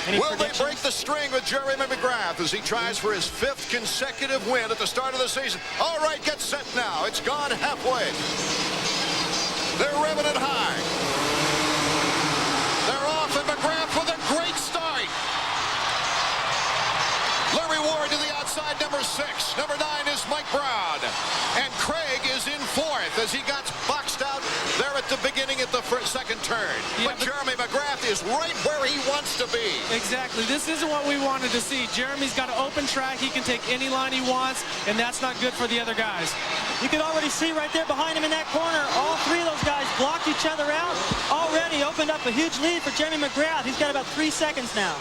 Will they break the string with Jeremy McGrath as he tries for his 5th consecutive win at the start of the season? All right, get set now. It's gone halfway. They're revving it high. They're off, and McGrath with a great start. Larry Ward to the outside, number 6. Number 9 is Mike Brown. And Craig is in 4th as he got boxed out there at the beginning at the second turn. Yeah, but Jeremy McGrath is right where he wants to be. Exactly. This isn't what we wanted to see. Jeremy's got an open track. He can take any line he wants, and that's not good for the other guys. You can already see right there behind him in that corner, all 3 of those guys blocked each other out. Already opened up a huge lead for Jeremy McGrath. He's got about 3 seconds now.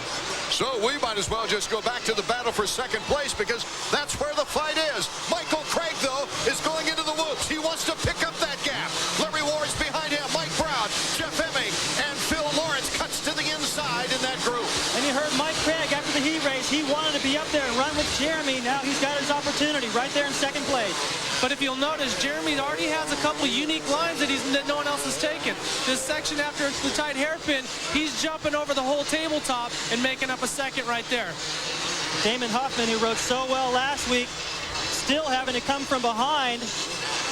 So we might as well just go back to the battle for second place because that's where the fight is. Michael Craig, though, is going into the whoops. He wants to pick up that gap. Larry Ward's behind him. Mike Brown, Jeff Emming, and Phil Lawrence cuts to the inside in that group. And you heard Mike Craig after the heat race. He wanted to be up there and run with Jeremy. Now he's got his opportunity right there in second place. But if you'll notice, Jeremy already has a couple unique lines that no one else has taken. This section after the tight hairpin, he's jumping over the whole tabletop and making up a second right there. Damon Huffman, who rode so well last week, still having to come from behind.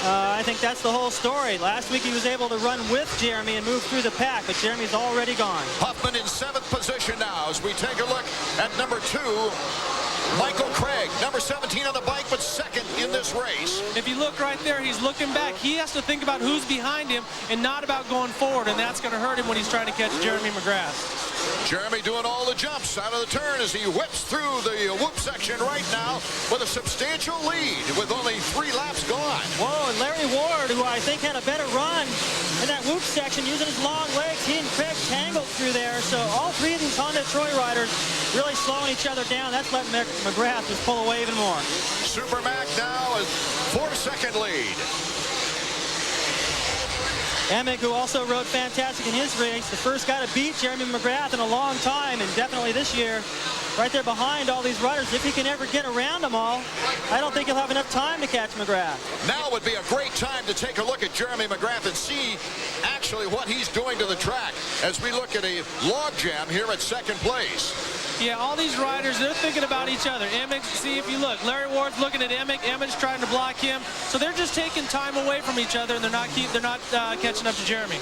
I think that's the whole story. Last week he was able to run with Jeremy and move through the pack, but Jeremy's already gone. Huffman in 7th position now as we take a look at number 2. Michael Craig, number 17 on the bike, but 2nd in this race. If you look right there, he's looking back. He has to think about who's behind him and not about going forward, and that's going to hurt him when he's trying to catch Jeremy McGrath. Jeremy doing all the jumps out of the turn as he whips through the whoop section right now with a substantial lead with only 3 laps gone. Whoa, and Larry Ward, who I think had a better run in that whoop section using his long legs, he and Craig tangled through there. So all 3 of these Honda Troy riders really slowing each other down. That's letting McGrath just pull away even more. Super Mac now is 4-second lead. Emick, who also rode fantastic in his race, the first guy to beat Jeremy McGrath in a long time, and definitely this year, right there behind all these riders. If he can ever get around them all, I don't think he'll have enough time to catch McGrath. Now would be a great time to take a look at Jeremy McGrath and see actually what he's doing to the track as we look at a log jam here at second place. Yeah, all these riders, they're thinking about each other. Emick, see if you look, Larry Ward's looking at Emick. Emick's trying to block him. So they're just taking time away from each other, and they're not catching up to Jeremy.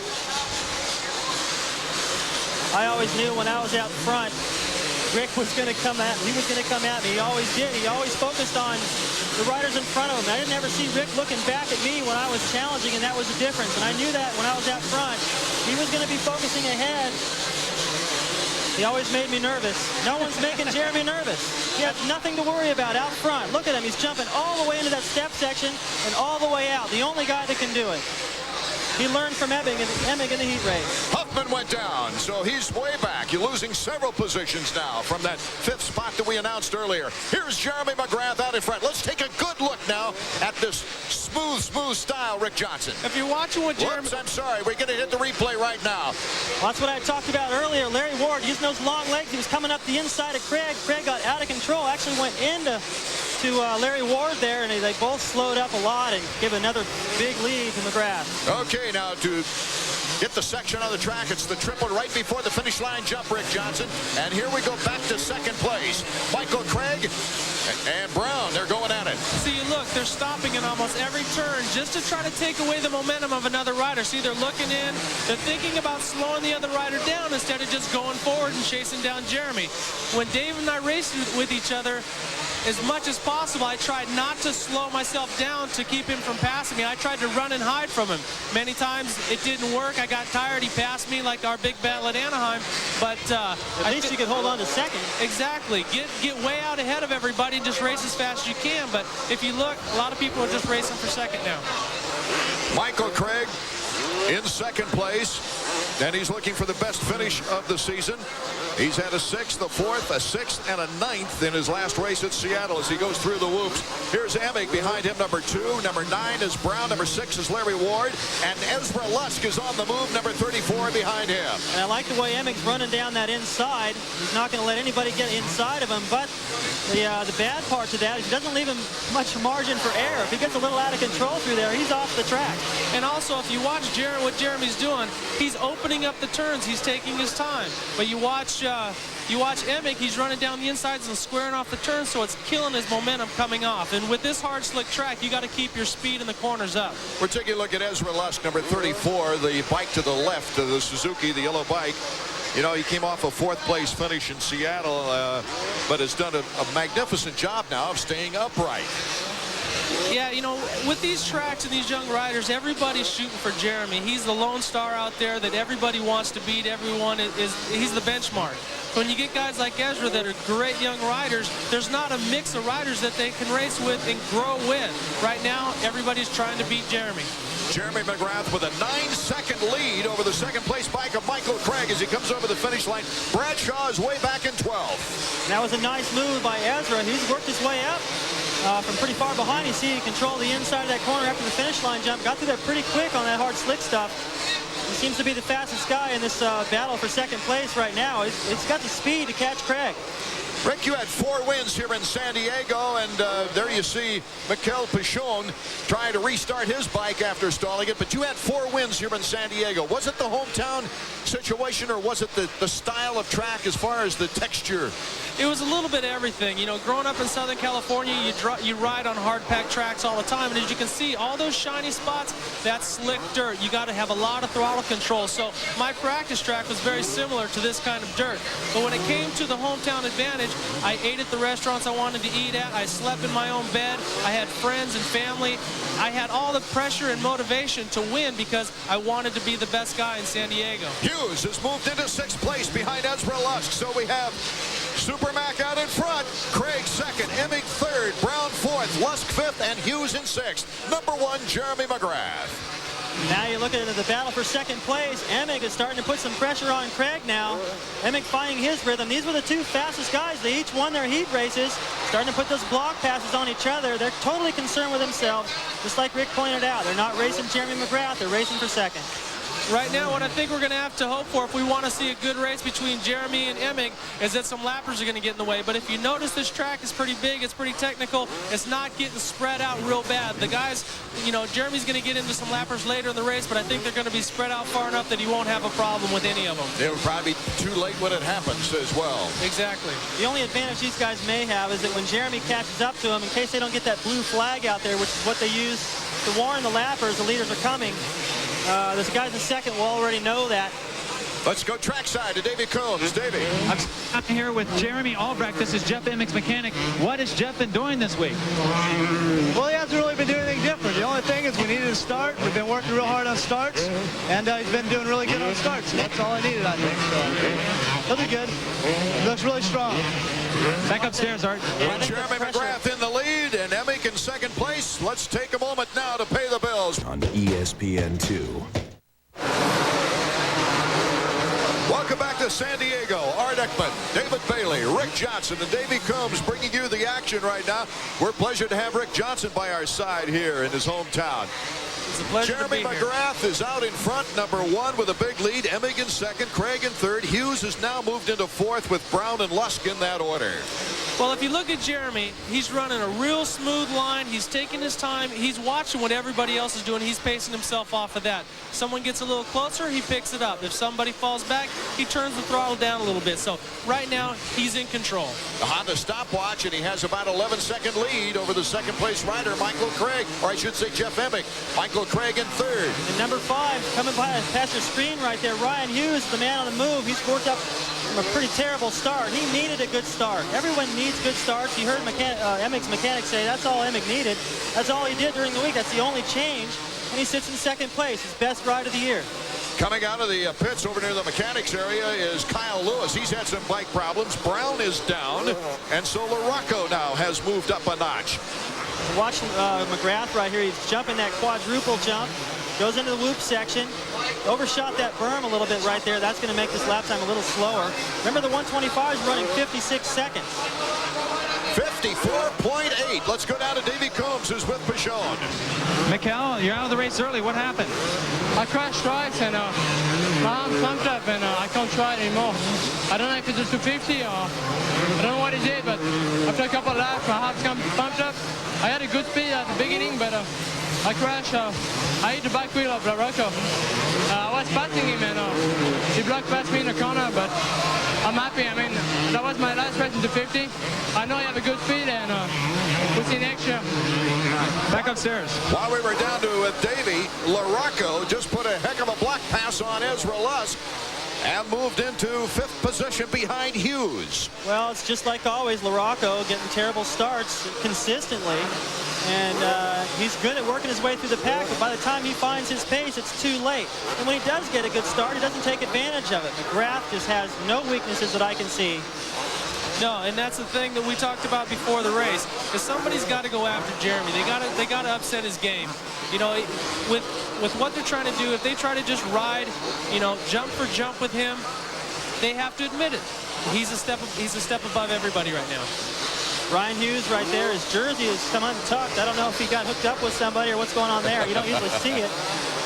I always knew when I was out front, Rick was going to come at me. He was going to come at me. He always did. He always focused on the riders in front of him. I didn't ever see Rick looking back at me when I was challenging, and that was the difference. And I knew that when I was out front, he was going to be focusing ahead. He always made me nervous. No one's making Jeremy nervous. He has nothing to worry about out front. Look at him. He's jumping all the way into that step section and all the way out. The only guy that can do it. He learned from Emming in the heat race. Huffman went down, so he's way back. You're losing several positions now from that 5th spot that we announced earlier. Here's Jeremy McGrath out in front. Let's take a good look now at this smooth style Rick Johnson. If you're watching with Jeremy... Whoops, I'm sorry. We're going to hit the replay right now. Well, that's what I talked about earlier. Larry Ward using those long legs. He was coming up the inside of Craig. Craig got out of control. Actually went into Larry Ward there, and they both slowed up a lot and give another big lead to McGrath. Okay, now to get the section on the track, it's the triple right before the finish line jump, Rick Johnson. And here we go back to second place. Michael Craig and Brown, they're going at it. See, look, they're stopping in almost every turn just to try to take away the momentum of another rider. See, they're looking in, they're thinking about slowing the other rider down instead of just going forward and chasing down Jeremy. When Dave and I raced with each other, as much as possible, I tried not to slow myself down to keep him from passing me. I tried to run and hide from him. Many times it didn't work. I got tired. He passed me like our big battle at Anaheim. But at least you could hold on to second. Exactly. Get way out ahead of everybody and just race as fast as you can. But if you look, a lot of people are just racing for second now. Michael Craig in second place, and he's looking for the best finish of the season. He's had a 6th, a 4th, a 6th, and a 9th in his last race at Seattle as he goes through the whoops. Here's Emick behind him, number 2. Number 9 is Brown. Number 6 is Larry Ward. And Ezra Lusk is on the move, number 34 behind him. And I like the way Emick's running down that inside. He's not going to let anybody get inside of him. But the bad part to that is he doesn't leave him much margin for error. If he gets a little out of control through there, he's off the track. And also, if you watch what Jeremy's doing, he's opening up the turns. He's taking his time. But you watch You watch Emick, he's running down the insides and squaring off the turn, so it's killing his momentum coming off. And with this hard, slick track, you got to keep your speed in the corners up. We're taking a look at Ezra Lusk, number 34, the bike to the left of the Suzuki, the yellow bike. You know, he came off a 4th place finish in Seattle, but has done a magnificent job now of staying upright. Yeah, you know, with these tracks and these young riders, everybody's shooting for Jeremy. He's the lone star out there that everybody wants to beat. He's the benchmark. So when you get guys like Ezra that are great young riders, there's not a mix of riders that they can race with and grow with. Right now, everybody's trying to beat Jeremy. Jeremy McGrath with a 9-second lead over the 2nd place bike of Michael Craig as he comes over the finish line. Bradshaw is way back in 12. That was a nice move by Ezra. He's worked his way up from pretty far behind. You see he controlled the inside of that corner after the finish line jump. Got through there pretty quick on that hard slick stuff. He seems to be the fastest guy in this battle for 2nd place right now. He's got the speed to catch Craig. Rick, you had 4 wins here in San Diego, and there you see Mikel Pichon trying to restart his bike after stalling it, but you had 4 wins here in San Diego. Was it the hometown situation, or was it the style of track as far as the texture? It was a little bit of everything. You know, growing up in Southern California, you ride on hard-packed tracks all the time, and as you can see, all those shiny spots, that's slick dirt. You got to have a lot of throttle control. So my practice track was very similar to this kind of dirt. But when it came to the hometown advantage, I ate at the restaurants I wanted to eat at. I slept in my own bed. I had friends and family. I had all the pressure and motivation to win because I wanted to be the best guy in San Diego. Hughes has moved into 6th place behind Ezra Lusk. So we have Supermac out in front, Craig 2nd, Emick 3rd, Brown 4th, Lusk 5th, and Hughes in 6th. Number 1, Jeremy McGrath. Now you look at the battle for 2nd place. Emick is starting to put some pressure on Craig now. Emick finding his rhythm. These were the 2 fastest guys. They each won their heat races. Starting to put those block passes on each other. They're totally concerned with themselves. Just like Rick pointed out, they're not racing Jeremy McGrath. They're racing for 2nd. Right now, what I think we're going to have to hope for if we want to see a good race between Jeremy and Emick is that some lappers are going to get in the way. But if you notice, this track is pretty big. It's pretty technical. It's not getting spread out real bad. The guys, you know, Jeremy's going to get into some lappers later in the race, but I think they're going to be spread out far enough that he won't have a problem with any of them. It will probably be too late when it happens as well. Exactly. The only advantage these guys may have is that when Jeremy catches up to them, in case they don't get that blue flag out there, which is what they use to warn the lappers, the leaders are coming. The guys in 2nd will already know that. Let's go trackside to Davey Combs. Davey. I'm here with Jeremy Albrecht. This is Jeff Emick's mechanic. What has Jeff been doing this week? Well, he hasn't really been doing anything different. The only thing is we needed a start. We've been working real hard on starts, and he's been doing really good on starts. That's all I needed, I think. So, he'll be good. He looks really strong. Back upstairs, Art. Jeremy McGrath in the lead and Emick in 2nd place. Let's take a moment now to pay the bills. On ESPN2. Welcome back to San Diego. Art Ekman, David Bailey, Rick Johnson, and Davey Combs bringing you the action right now. We're pleased to have Rick Johnson by our side here in his hometown. It's a pleasure Jeremy to be here. McGrath is out in front, number 1 with a big lead. Emick in 2nd, Craig in 3rd. Hughes has now moved into 4th with Brown and Lusk in that order. Well, if you look at Jeremy, he's running a real smooth line. He's taking his time. He's watching what everybody else is doing. He's pacing himself off of that. Someone gets a little closer, he picks it up. If somebody falls back, he turns the throttle down a little bit. So right now, he's in control. The Honda stopwatch, and he has about 11-second lead over the 2nd place rider, Michael Craig, or I should say Jeff Emick. Michael Craig in 3rd. And number 5, coming past your screen right there, Ryan Hughes, the man on the move. He's worked up from a pretty terrible start. He needed a good start. Everyone needs good starts. You heard Emick's mechanic say that's all Emick needed. That's all he did during the week. That's the only change. And he sits in 2nd place, his best ride of the year. Coming out of the pits over near the mechanics area is Kyle Lewis. He's had some bike problems. Brown is down, and so LaRocco now has moved up a notch. Watch McGrath right here. He's jumping that quadruple jump. Goes into the whoop section. Overshot that berm a little bit right there. That's going to make this lap time a little slower. Remember, the 125 is running 56 seconds. 54.8. Let's go down to Davey Combs, who's with Pichon. Mikel, you're out of the race early. What happened? I crashed twice and my arm pumped up and I can't try it anymore. I don't know if it's a 250 or I don't know what it is, but after a couple of laps, my heart's pumped up. I had a good speed at the beginning, but I crashed. I hit the back wheel of LaRocco. I was passing him and he blocked past me in the corner, but I I'm happy. I mean, that was my last race in 250. I know I have a good speed, and we'll see next year. Back upstairs. While we were down to Davey, LaRocco just put a heck of a block pass on Ezra Lusk and moved into 5th position behind Hughes. Well, it's just like always, LaRocco getting terrible starts consistently. And he's good at working his way through the pack, but by the time he finds his pace, it's too late. And when he does get a good start, he doesn't take advantage of it. McGrath just has no weaknesses that I can see. No, and that's the thing that we talked about before the race. Is somebody's got to go after Jeremy. They got to upset his game. You know, with what they're trying to do, if they try to just ride, you know, jump for jump with him, they have to admit it. He's a step above everybody right now. Ryan Hughes right there, his jersey is come untucked. I don't know if he got hooked up with somebody or what's going on there. You don't usually see it.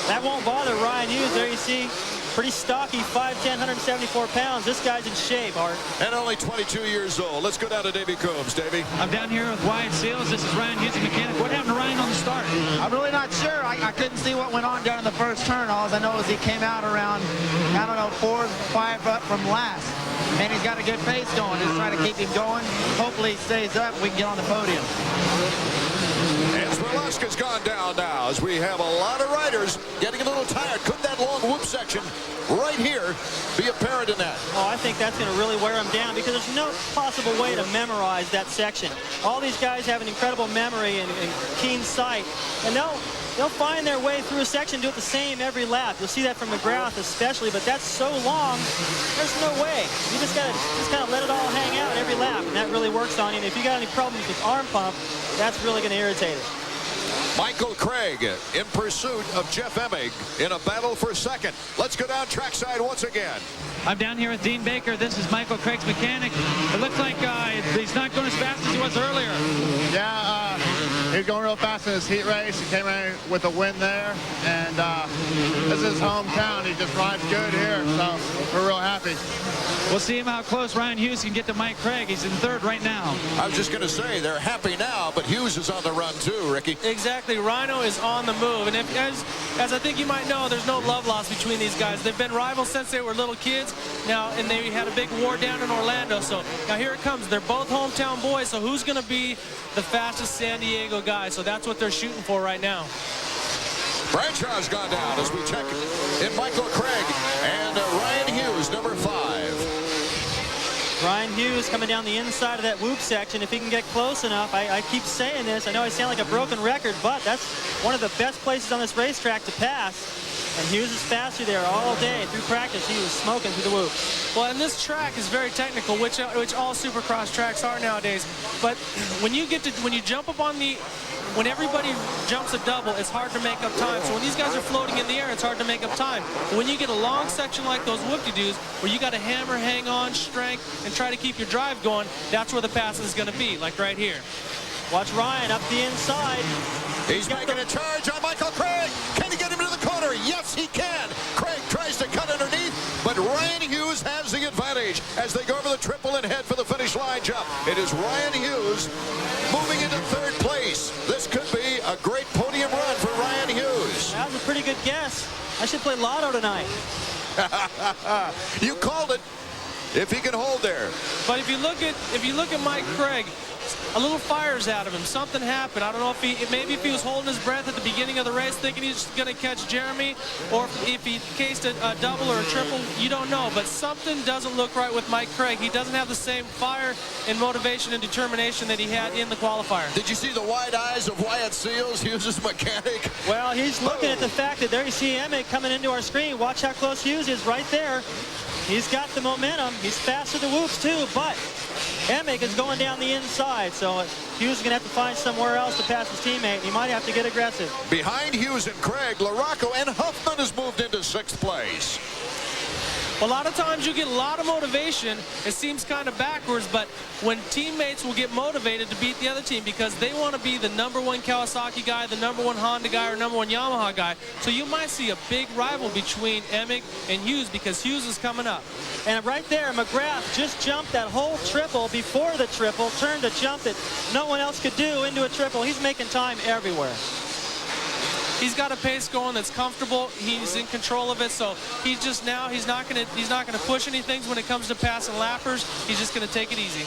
That won't bother Ryan Hughes. There you see, pretty stocky, 5'10", 174 pounds. This guy's in shape, Art. And only 22 years old. Let's go down to Davey Coombs. Davey. I'm down here with Wyatt Seals. This is Ryan Hughes, the mechanic. What happened to Ryan on the start? I'm really not sure. I couldn't see what went on down in the first turn. All I know is he came out around, I don't know, 4 or 5 up from last. And he's got a good pace going. Just trying to keep him going. Hopefully he stays up. We can get on the podium. Ezra Lusk has gone down now as we have a lot of riders getting a little tired. Could that long whoop section right here be apparent in that? Oh, I think that's going to really wear him down because there's no possible way to memorize that section. All these guys have an incredible memory and keen sight, and they'll find their way through a section, do it the same every lap. You'll see that from McGrath especially, but that's so long, there's no way. You just got to kind of let it all hang out every lap, and that really works on you. And if you got any problems with arm pump, that's really going to irritate it. Michael Craig in pursuit of Jeff Emig in a battle for second. Let's go down trackside once again. I'm down here with Dean Baker. This is Michael Craig's mechanic. It looks like he's not going as fast as he was earlier. Yeah, he's going real fast in his heat race. He came in with a win there, and this is his hometown. He just rides good here, so we're real happy. We'll see how close Ryan Hughes can get to Mike Craig. He's in 3rd right now. I was just going to say they're happy now, but Hughes is on the run too, Ricky. Exactly. Rhino is on the move. And as I think you might know, there's no love lost between these guys. They've been rivals since they were little kids. Now, and they had a big war down in Orlando. So now here it comes. They're both hometown boys. So who's going to be the fastest San Diego guy? So that's what they're shooting for right now. Bradshaw's gone down as we check in Michael Craig and Ryan Hughes, number 5. Ryan Hughes coming down the inside of that whoop section. If he can get close enough, I keep saying this. I know I sound like a broken record, but that's one of the best places on this racetrack to pass. And Hughes is faster there all day. Through practice, he was smoking through the whoops. Well, and this track is very technical, which all Supercross tracks are nowadays. But when you jump up on when everybody jumps a double, it's hard to make up time. So when these guys are floating in the air, it's hard to make up time. But when you get a long section like those whoop-de-doos, where you got to hammer, hang on, strength, and try to keep your drive going, that's where the pass is going to be, like right here. Watch Ryan up the inside. He's making a charge on Michael Craig. Can he get him into the corner? Yes, he can. Craig tries to cut underneath, but Ryan Hughes has the advantage as they go over the triple and head for the finish line jump. It is Ryan Hughes moving into 3rd place. This could be a great podium run for Ryan Hughes. That was a pretty good guess. I should play lotto tonight. You called it. If he can hold there. But if you look at Mike Craig, a little fire's out of him. Something happened. I don't know if maybe if he was holding his breath at the beginning of the race thinking he's going to catch Jeremy, or if he cased a double or a triple, you don't know. But something doesn't look right with Mike Craig. He doesn't have the same fire and motivation and determination that he had in the qualifier. Did you see the wide eyes of Wyatt Seals, Hughes' mechanic? Well, he's looking at the fact that there you see Emig coming into our screen. Watch how close Hughes is right there. He's got the momentum. He's faster to whoops too, but Emig is going down the inside, so Hughes is going to have to find somewhere else to pass his teammate. He might have to get aggressive. Behind Hughes and Craig, LaRocco and Huffman has moved into 6th place. A lot of times you get a lot of motivation. It seems kind of backwards, but when teammates will get motivated to beat the other team because they want to be the #1 Kawasaki guy, the #1 Honda guy, or #1 Yamaha guy. So you might see a big rival between Emig and Hughes because Hughes is coming up. And right there, McGrath just jumped that whole triple before the triple, turned a jump that no one else could do into a triple. He's making time everywhere. He's got a pace going that's comfortable. He's in control of it, so he's just now he's not gonna push anything when it comes to passing lappers. He's just gonna take it easy.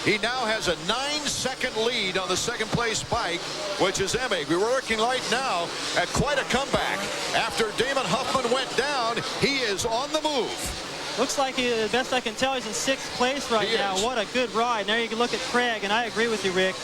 He now has a 9-second lead on the second place bike, which is Emig. We were working right now at quite a comeback. After Damon Huffman went down, he is on the move. Looks like, the best I can tell, he's in 6th place right now. What a good ride. Now you can look at Craig, and I agree with you, Rick.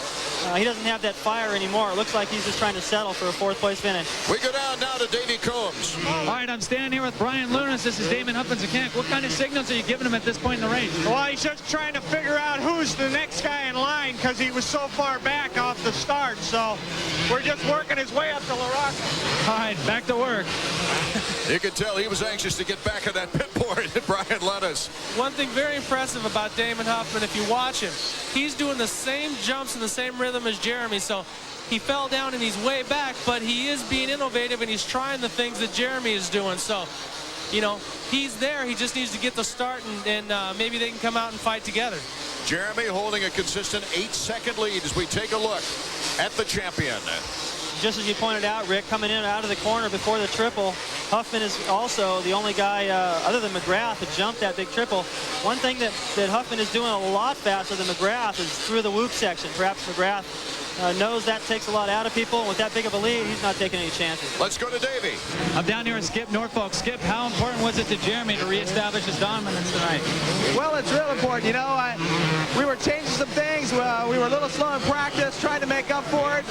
He doesn't have that fire anymore. It looks like he's just trying to settle for a 4th place finish. We go down now to Davey Combs. All right, I'm standing here with Brian Lunas. This is Damon Huffman's mechanic. What kind of signals are you giving him at this point in the race? Well, he's just trying to figure out who's the next guy in line because he was so far back off the start. So we're just working his way up to La Rocca. All right, back to work. You can tell he was anxious to get back on that pit board, Brian Lunas. One thing very impressive about Damon Huffman, if you watch him, he's doing the same jumps and the same rhythm as Jeremy. So he fell down and he's way back, but he is being innovative and he's trying the things that Jeremy is doing. So, you know, he's there. He just needs to get the start, and maybe they can come out and fight together. Jeremy holding a consistent 8-second lead as we take a look at the champion. Just as you pointed out, Rick, coming in out of the corner before the triple, Huffman is also the only guy other than McGrath to jump that big triple. One thing that Huffman is doing a lot faster than McGrath is through the whoop section. Perhaps McGrath knows that takes a lot out of people. With that big of a lead, he's not taking any chances. Let's go to Davey. I'm down here with Skip Norfolk. Skip, how important was it to Jeremy to reestablish his dominance tonight? Well, it's real important. You know, we were changing some things. We were a little slow in practice, trying to make up for it.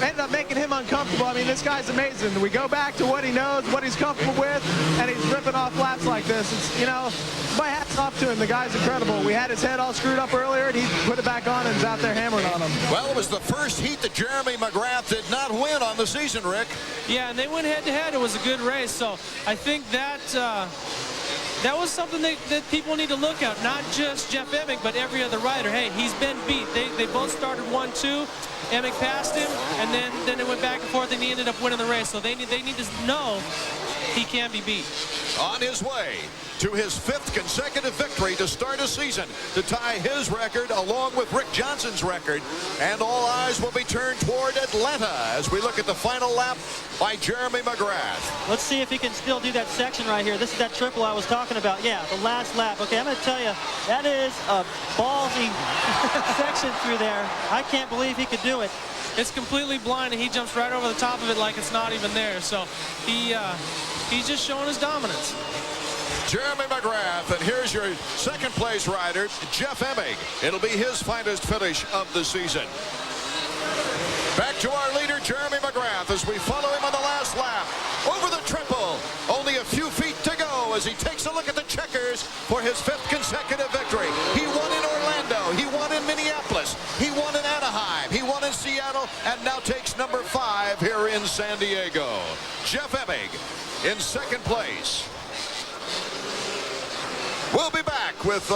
Ended up making him uncomfortable. I mean, this guy's amazing. We go back to what he knows, what he's comfortable with, and he's ripping off laps like this. It's, you know, my hat's off to him. The guy's incredible. We had his head all screwed up earlier, and he put it back on and is out there hammering on him. Well, it was the first heat that Jeremy McGrath did not win on the season, Rick. Yeah, and they went head-to-head. It was a good race. So I think that that was something that people need to look at. Not just Jeff Emig, but every other rider. Hey, he's been beat. They both started 1-2. Emig passed him, and then it went back and forth, and he ended up winning the race. So they need to know he can be beat. On his way to his 5th consecutive victory to start a season, to tie his record along with Rick Johnson's record. And all eyes will be turned toward Atlanta as we look at the final lap by Jeremy McGrath. Let's see if he can still do that section right here. This is that triple I was talking about. Yeah, the last lap. Okay, I'm going to tell you, that is a ballsy section through there. I can't believe he could do it. It's completely blind, and he jumps right over the top of it like it's not even there. So he's just showing his dominance. Jeremy McGrath, and here's your second place rider, Jeff Emig. It'll be his finest finish of the season. Back to our leader, Jeremy McGrath, as we follow him on the last lap. Over the triple, only a few feet to go as he takes a look at the checkers for his 5th consecutive victory. He won in Orlando, he won in Minneapolis, he won in Anaheim, he won in Seattle, and now takes number 5 here in San Diego. Jeff Emig in second place. We'll be back with